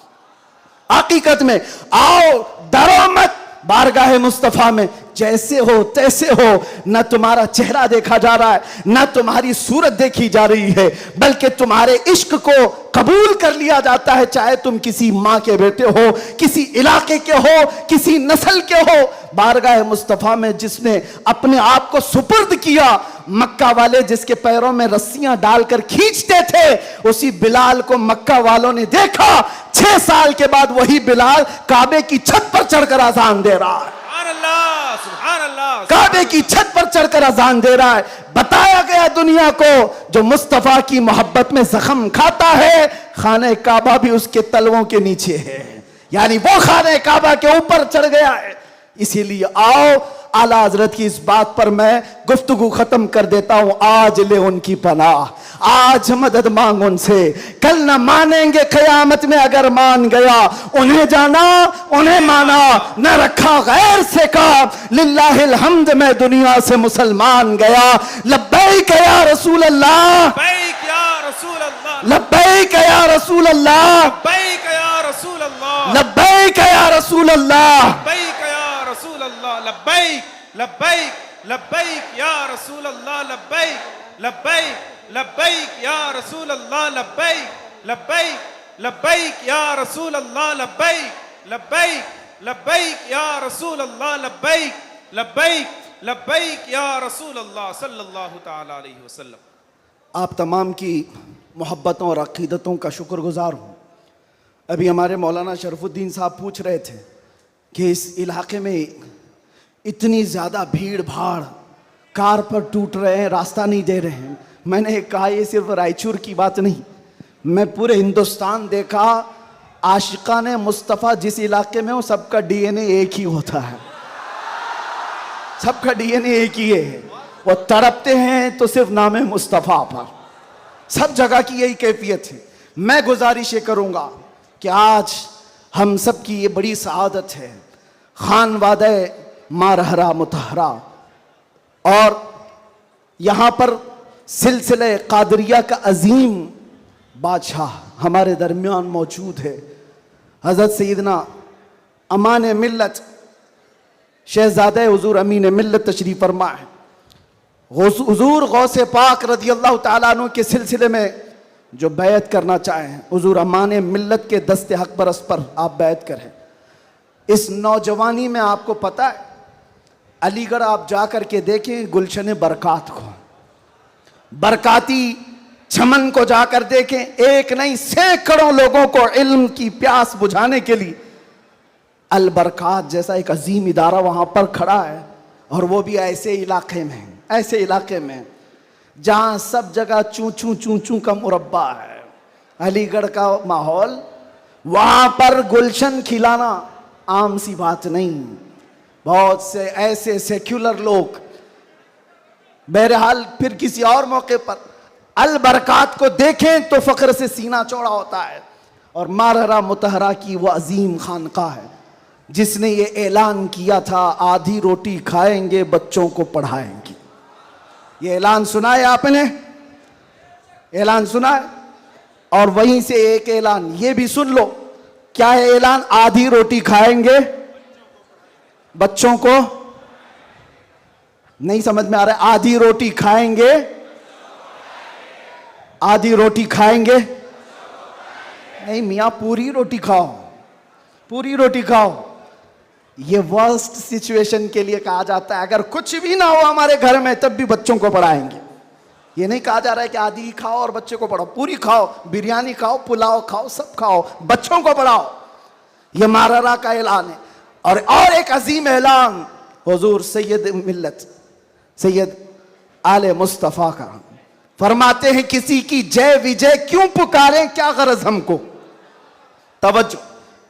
हकीकत में आओ, डरो मत, बारगाह मुस्तफा में जैसे हो तैसे हो। न तुम्हारा चेहरा देखा जा रहा है, न तुम्हारी सूरत देखी जा रही है, बल्कि तुम्हारे इश्क को कबूल कर लिया जाता है, चाहे तुम किसी माँ के बेटे हो, किसी इलाके के हो, किसी नस्ल के हो। बारगाह मुस्तफा में जिसने अपने आप को सुपुर्द किया, मक्का वाले जिसके पैरों में रस्सियां डालकर खींचते थे, उसी बिलाल को मक्का वालों ने देखा। 6 साल के बाद वही बिलाल काबे की छत पर चढ़कर अजान दे रहा है। सुभान अल्लाह, काबे की छत पर चढ़कर अजान दे रहा है। बताया गया दुनिया को, जो मुस्तफा की मोहब्बत में जख्म खाता है, खाने काबा भी उसके तलवों के नीचे है, यानी वो खाने काबा के ऊपर चढ़ गया है। इसीलिए आओ, आला हजरत की इस बात पर मैं गुफ्तगू खत्म कर देता हूं। आज ले उनकी पनाह, आज मदद मांग उनसे, कल न मानेंगे कयामत में अगर मान गया। उन्हें जाना, उन्हें माना, न रखा गैर से काम, लिल्लाहिल हम्द में दुनिया से मुसलमान गया। लब्बैक या रसूल अल्लाह, लब्बैक या रसूल अल्लाह, लब्बैक या रसूल अल्लाह, लब्बैक या लब्बैक या रसूल अल्लाह, लब्बैक या रसूल अल्लाह, लब्बैक लब्बैक लब्बैक या रसूल अल्लाह, लब्बैक लब्बैक लब्बैक या रसूल अल्लाह, लब्बैक लब्बैक लब्बैक या रसूल अल्लाह, लब्बैक लब्बैक लब्बैक या रसूल अल्लाह, लब्बैक लब्बैक लब्बैक या रसूल अल्लाह सल्लल्लाहु ताला अलैहि वसल्लम। आप तमाम की मोहब्बतों और अक़ीदतों का शुक्रगुजार हूँ। अभी हमारे मौलाना शरफुद्दीन साहब पूछ रहे थे कि इस इलाके में इतनी ज़्यादा भीड़ भाड़, कार पर टूट रहे हैं, रास्ता नहीं दे रहे हैं। मैंने कहा ये सिर्फ रायचूर की बात नहीं, मैं पूरे हिंदुस्तान देखा, आशिकाने मुस्तफ़ा जिस इलाके में हो सबका डीएनए एक ही होता है, सबका डीएनए एक ही है। वो तड़पते हैं तो सिर्फ नाम मुस्तफ़ा पर, सब जगह की यही कैफियत है। मैं गुजारिश ये करूँगा कि आज हम सब की ये बड़ी सआदत है, खान वादे मारहरा मुतहरा, और यहाँ पर सिलसिले कादरिया का अजीम बादशाह हमारे दरमियान मौजूद है। हज़रत सैयदना अमान मिल्लत शहज़ादे हुज़ूर अमीन मिल्लत तशरीफ़ फरमा है। हुज़ूर गौसे पाक रज़ी अल्लाह तआला अन्हु के सिलसिले में जो बैत करना चाहें, हुज़ूर अमान मिल्लत के दस्ते हक बरस पर आप बैत करें। इस नौजवानी में आपको पता है, अलीगढ़ आप जा कर के देखें गुलशन बरकात को, बरकाती चमन को जाकर देखें, एक नहीं सैकड़ों लोगों को इल्म की प्यास बुझाने के लिए अल बरकात जैसा एक अजीम इदारा वहाँ पर खड़ा है। और वो भी ऐसे इलाके में, ऐसे इलाके में जहाँ सब जगह चूं चूं चूं चूं का मुरब्बा है। अलीगढ़ का माहौल, वहाँ पर गुलशन खिलाना आम सी बात नहीं। बहुत से ऐसे सेक्युलर लोग, बहरहाल फिर किसी और मौके पर अल बरकात को देखें तो फ़ख्र से सीना चौड़ा होता है। और मारहरा मुतहरा की वो अजीम खानका है जिसने ये ऐलान किया था, आधी रोटी खाएंगे बच्चों को पढ़ाएंगे। ये ऐलान सुना है आपने, ऐलान सुना है। और वहीं से एक ऐलान ये भी सुन लो, क्या है ऐलान? आधी रोटी खाएंगे बच्चों को, नहीं समझ में आ रहा है? आधी रोटी खाएंगे, आधी रोटी खाएंगे नहीं मियाँ, पूरी रोटी खाओ, पूरी रोटी खाओ। ये वर्स्ट सिचुएशन के लिए कहा जाता है। अगर कुछ भी ना हो हमारे घर में तब भी बच्चों को पढ़ाएंगे। ये नहीं कहा जा रहा है कि आधी खाओ और बच्चे को पढ़ाओ, पूरी खाओ, बिरयानी खाओ, पुलाव खाओ, सब खाओ, बच्चों को पढ़ाओ। ये मारहरा का ऐलान है। और एक अजीम ऐलान हुजूर सैयद मिल्लत सैयद आले मुस्तफ़ा का, फरमाते हैं किसी की जय विजय क्यों पुकारें, क्या गरज हमको। तवज्जो,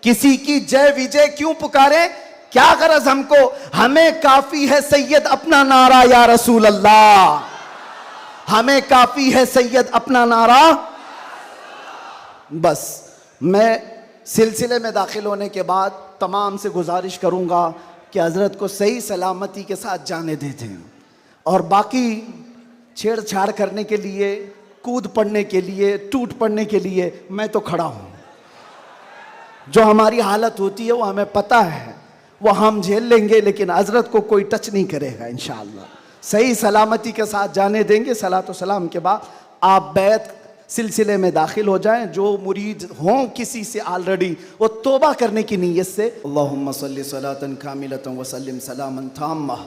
किसी की जय विजय क्यों पुकारें, क्या गरज हमको, हमें काफी है सैयद अपना नारा या रसूल अल्लाह, हमें काफी है सैयद अपना नारा। बस मैं सिलसिले में दाखिल होने के बाद तमाम से गुजारिश करूंगा कि हजरत को सही सलामती के साथ जाने देते हैं, और बाकी छेड़छाड़ करने के लिए, कूद पड़ने के लिए, टूट पड़ने के लिए मैं तो खड़ा हूं। जो हमारी हालत होती है वो हमें पता है, वो हम झेल लेंगे, लेकिन हजरत को कोई टच नहीं करेगा इंशाअल्लाह। सही सलामती के साथ जाने देंगे। सलातो सलाम के बाद आप बैत सिलसिले में दाखिल हो जाएं। जो मुरीद हों किसी से ऑलरेडी, वो तौबा करने की नीयत से अल्लाहुम्मा सल्ली सलातन कामिलतन व सल्लिम सलामन ताम्मा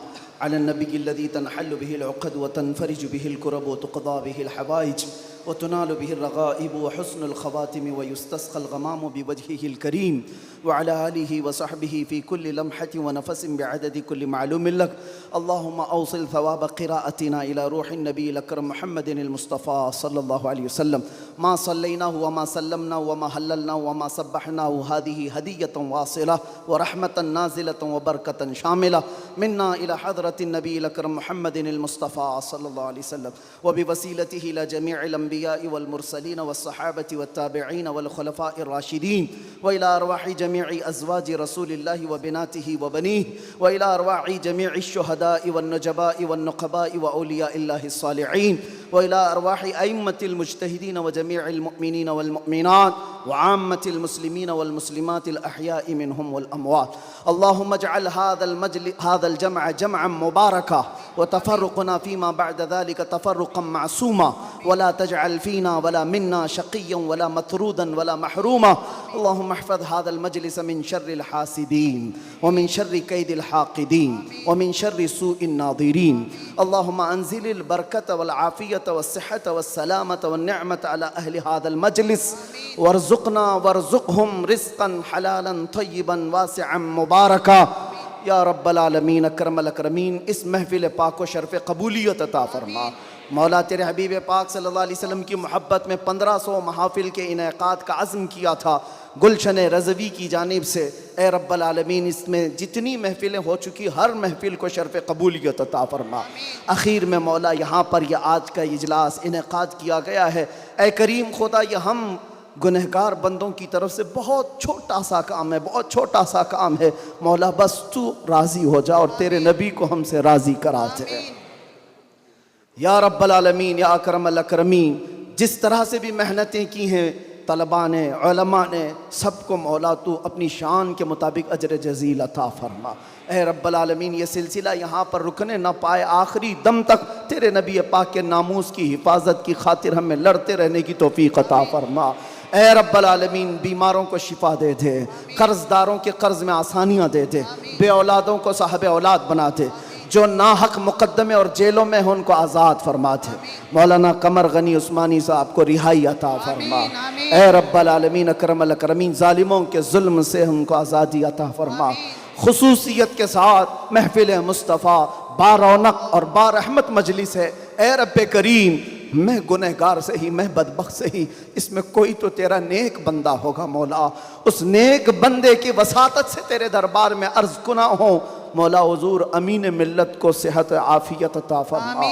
अला नबी लदी तनहल्लु बिहिल उक़द व तनफरिजु बिहिल कुरब व तुक़दा बिहिल हवाइज व तुनालु बिहिल रग़ाइब व हुस्नुल ख़वातिम व युस्तस्क़ल ग़माम बिवजहिहिल करीम व अला आलिहि व सहबिहि फ़ी कुल्लि लम्हतिन व नफ़सिन बिअददि कुल्लि मालूमिन लक। अल्लाहुम्मा औसिल थवाब क़िराअतिना इला रूहिन नबील अकरम मुहम्मदिनिल मुस्तफ़ा सल्लल्लाहु अलैहि वसल्लम मा सल्लैनाहु व मा सल्लमनाहु व मा हल्ललनाहु व मा सब्बहनाहु हादिहि हदियतन वासिला व रहमतन नाज़िलतन व बरकतन शामिला मिन्ना इला हज़रतिन नबील अकरम मुहम्मदिनिल मुस्तफ़ा सल्लल्लाहु अलैहि वसल्लम व बिवसीलतिहि इला जमीइल अंबिया'i वल मुरसलीन वस्सहाबति वत्ताबिईन वल खुलफ़ाइर राशिदीन व इला अरवाहि जमीइ अज़वाजि रसूलिल्लाहि व बिनातिहि व बनीहि व इला अरवाहि जमीइ शुहदा'i वन नुजबा'i वन नुक़बा'i व औलिया'iल्लाहिस सालिहीन व इला अरवाहि अइम्मतिल मुज्तहिदीन व जमीइल मुअमिनीन वल मुअमिनात व आम्मतिल मुस्लिमीन वल मुस्लिमातिल अहयाइ मिनहुम वल अमवात। अल्लाहुम्मा अजअल हादल जमअ जमअन मुबारका व तफर्रुक़ना फ़ीमा बअद ज़ालिका तफर्रुक़न मासूमा वला तजअल फ़ीना वला मिन्ना शक़िय्यन वला मतरूदन वला महरूमा। अल्लाहुम्मा अहफ़ज़ हादल मजलिस मिन शर्रिल हासिदीन व मिन शर्रि कैदिल हाक़िदीन व मिन शर्रि सूइन नाज़िरीन। अल्लाहुम्मा अंज़िलिल बरकत वल आफ़ियत वस्सिहत वस्सलामत वन्निअमत अला अहलि हादल मजलिस वर्ज़ुक़ना वर्ज़ुक़हुम रिज़्क़न हलालन तय्यिबन वासिअन मुबारका या रब्बल आलमीन अकरमल अकरमीन। इस महफ़िल पाक व शर्फ़ क़बूलियत अता फ़रमा। मौला तेरे हबीब पाक सल्लल्लाहु अलैहि वसल्लम की मोहब्बत में 1500 महाफ़िल के इनेक़ाद का अज़्म किया था गुलशन रज़वी की जानिब से। ए रब्बल आलमीन, इसमें जितनी महफ़िलें हो चुकी हर महफ़िल को शर्फ़ क़बूलियत अता फ़रमा। आखिर में मौला यहाँ पर यह आज का इजलास इनेक़ाद किया गया है। ए करीम खुदा, यह हम गुनहगार बंदों की तरफ से बहुत छोटा सा काम है, बहुत छोटा सा काम है। मौला बस तू राज़ी हो जा और तेरे नबी को हमसे राज़ी करा दे या रब्बल आलमीन या अकरमल अकरमीन। जिस तरह से भी मेहनतें की हैं तलबा ने, उलमा ने, सबको मौला तू अपनी शान के मुताबिक अजर जज़ील अता फ़रमा। ए रब्बल आलमीन, ये सिलसिला यहाँ पर रुकने न पाए, आखिरी दम तक तेरे नबी पाक के नामूस की हिफाजत की खातिर हमें लड़ते रहने की तौफ़ीक़ अता फ़रमा। ए रब्बल आलमीन, बीमारों को शिफा दे दे, कर्ज़दारों के कर्ज़ में आसानियाँ दे दे, बे औलादों को साहब औलाद बना दे, जो नाहक मुकद्दमे और जेलों में हो उनको आज़ाद फरमा दे। मौलाना कमर गनी उस्मानी साहब को रिहाई अता फरमा। ए रब्बल आलमीन अकरमल अकरमीन, ज़ालिमों के जुल्म से उनको आज़ादी अता फरमा। खुसूसियत के साथ महफ़िल मुस्तफ़ा बारौनक और बारहमत मजलिस है। ए रब्बे करीम, मैं गुनहगार से ही, मैं बदबख्त से ही, इसमें कोई तो तेरा नेक बंदा होगा मौला। उस नेक बंदे की वसातत से तेरे दरबार में अर्ज़ कुना हो मौला हुज़ूर अमीन मिल्लत को सेहत आफ़ियत अता फरमा,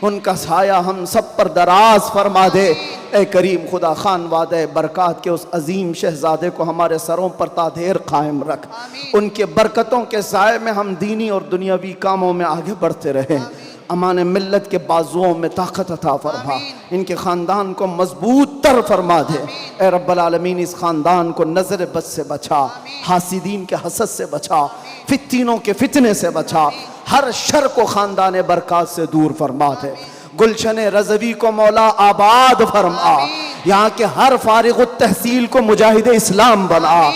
उनका साया हम सब पर दराज फरमा दे। ए करीम खुदा, खान वादे बरक़ात के उस अजीम शहज़ादे को हमारे सरों पर तादेर कायम रख। उनके बरकतों के साए में हम दीनी और दुनियावी कामों में आगे बढ़ते रहें। अमान मिल्लत के बाजुओं में ताकत अता फरमा, इनके ख़ानदान को मजबूत तर फरमा दे। ए रब्बल आलमीन, इस ख़ानदान को नज़र बद से बचा, हासिदीन के हसद से बचा, फित्तीनों के फितने से बचा, हर शर को ख़ानदान बरक़ात से दूर फरमा दे। गुलशन रज़वी को मौला आबाद फरमा, यहाँ के हर फारिग़ तहसील को मुजाहिद इस्लाम बना,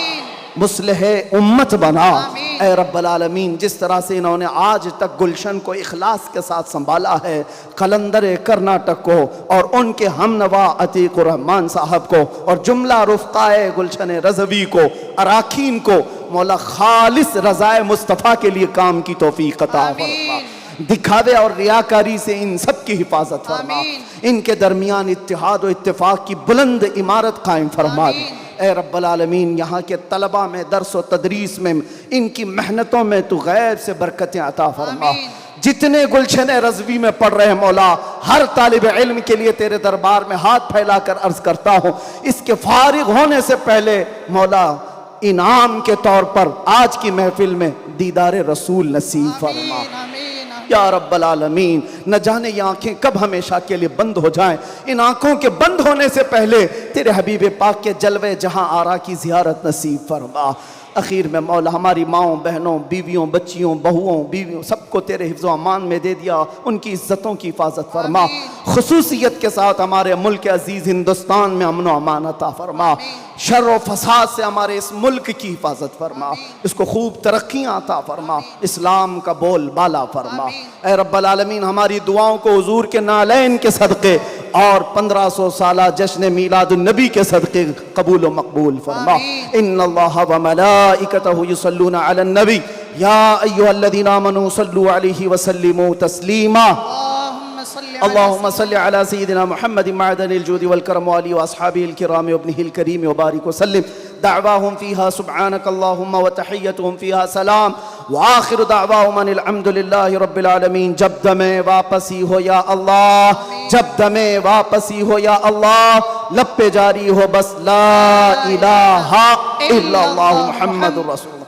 मुस्लिह उम्मत बना। ए रब्बल आलमीन, जिस तरह से इन्होंने आज तक गुलशन को इखलास के साथ संभाला है, कलंदर कर्नाटक को और उनके हमनवा अतीकुर रहमान साहब को और जुमला रुफ़क़ाए गुलशन रज़वी को, अराकीन को मौला खालिस रज़ाए मुस्तफ़ा के लिए काम की तौफ़ीक़ अता फरमा। दिखावे और रियाकारी से इन सब की हिफाजत फरमा। इनके दरमियान इत्तिहाद और इत्तिफ़ाक़ की बुलंद इमारत कायम फरमा दे। ए रब्बल आलमीन, यहाँ के तलबा में, दर्स व तदरीस में, इनकी मेहनतों में तू गैब से बरकतें अता फरमा। जितने गुलशन रज़वी में पढ़ रहे हैं मौला, हर तालिब इल्म के लिए तेरे दरबार में हाथ फैलाकर अर्ज़ करता हूँ, इसके फारिग होने से पहले मौला इनाम के तौर पर आज की महफिल में दीदार रसूल नसीब फरमा या रब्बल आलमीन। न जाने ये आँखें कब हमेशा के लिए बंद हो जाएं। इन आँखों के बंद होने से पहले तेरे हबीब पाक के जलवे जहाँ आरा की ज़ियारत नसीब फरमा। आखिर में मौला हमारी माओं, बहनों, बीवियों, बच्चियों, बहुओं, बीवियों, सबको तेरे हिफ्ज़ अमान में दे दिया। उनकी इज़्ज़तों की हिफाजत फरमा। खुसूसियत के साथ हमारे मुल्क अज़ीज़ हिंदुस्तान में अमन व अमान अता फरमा। शर व फसाद से हमारे इस मुल्क की हिफाजत फरमा, इसको खूब तरक्कियाँ अता फरमा, इस्लाम का बोल बाला फरमा। ए रब्बल आलमीन, हमारी दुआओं को हुजूर के नालैन के सदक़े और 1500 साला जश्न मीलादुन नबी के सदक़े कबूल व मकबूल फरमा। इन्नल्लाह व मलाइकतहु युसल्लूना अलन नबी या अय्युहल्लज़ीना आमनू सल्लू अलैहि व सल्लिमू तस्लीमा। अल्लाहुम्मा सल्लि अला सय्यिदिना मुहम्मदिन मअदनिल जूदि वल करम व आलिहि व अस्हाबिहिल किराम व इब्निहिल करीम व बारिक व सल्लिम। दअवाहुम फीहा सुब्हानक अल्लाहुम्मा व तहिय्यतुहुम फीहा सलाम व आखिरु दअवाहुम अनिल हम्दुलिल्लाहि रब्बिल आलमीन। जब दमे वापसी हो या अल्लाह, जब दमे वापसी हो या अल्लाह, लब पे जारी हो बस ला इलाहा इल्लल्लाहु मुहम्मदुर रसूलुल्लाह।